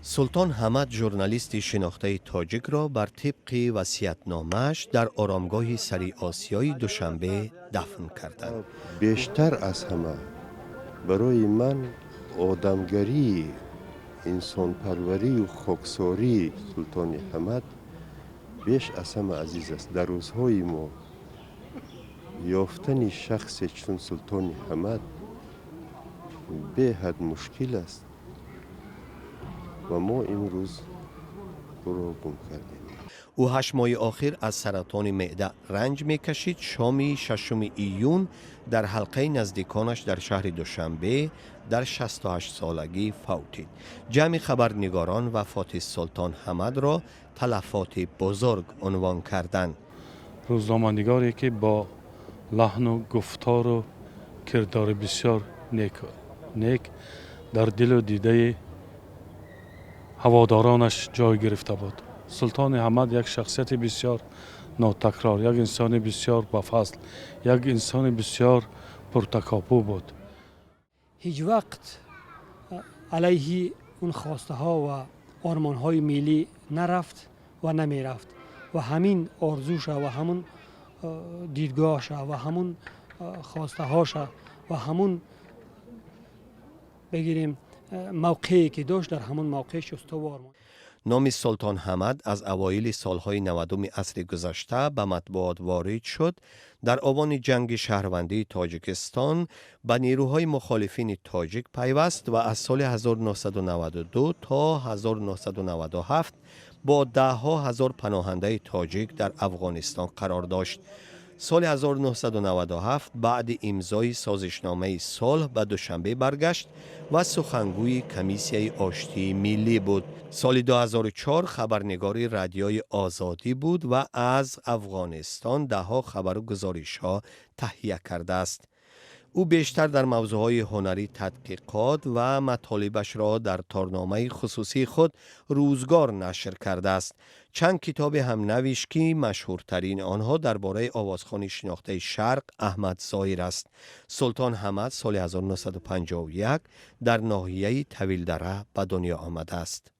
سلطان حمد ژورنالیست شناخته تاجیک را بر طبق وصیت‌نامه‌اش در آرامگاه سری آسیای دوشنبه دفن کردند. بیشتر از همه برای من آدمگری، انسان پروری و خاکساری سلطان حمد بیش از همه عزیز است. در روزهای ما یافتن شخص چون سلطان حمد به حد مشکل است و ما امروز او را گم کردیم. او 8 ماه آخر از سرطان معده رنج می‌کشید. شام 6 ایون در حلقه نزدیکانش در شهر دوشنبه در 68 سالگی فوتید. جمع خبرنگاران وفات سلطان حمد را تلفات بزرگ عنوان کردند. روزنامه‌نگاری که با لحن و گفتار و کردار بسیار نیک در دل و دیده هوادارانش جای گرفته بود. سلطان حمد یک شخصیت بسیار ناتکرار، یک انسان بسیار با فضل، یک انسان بسیار پرتکاپو بود. هیچ وقت علیه اون خواسته ها و آرمان های ملی نرفت و نمی رفت و همین آرزوش و همون دیدگاهش و همون خواسته هاش و همون بگیریم موقعی که داشت در همون موقعش استوار ماند. نام سلطان حمد از اوایل سالهای 90 عصر گذشته به مطبوعات وارد شد. در آبان جنگ شهروندی تاجیکستان به نیروهای مخالفین تاجیک پیوست و از سال 1992 تا 1997 با ده‌ها هزار پناهنده تاجیک در افغانستان قرار داشت. سال 1997 بعد امضای سازشنامه صلح به دوشنبه برگشت و سخنگوی کمیسیه آشتی ملی بود. سال 2004 خبرنگار رادیوی آزادی بود و از افغانستان ده‌ها خبر و گزارش‌ها تهیه کرده است. او بیشتر در موضوعهای هنری تحقیقات و مطالبش را در تارنامه خصوصی خود روزگار نشر کرده است. چند کتاب هم نوشت که مشهورترین آنها درباره آوازخوان شناخته شرق احمد ظاهر است. سلطان حمد سال 1951 در ناحیه طویل دره به دنیا آمده است.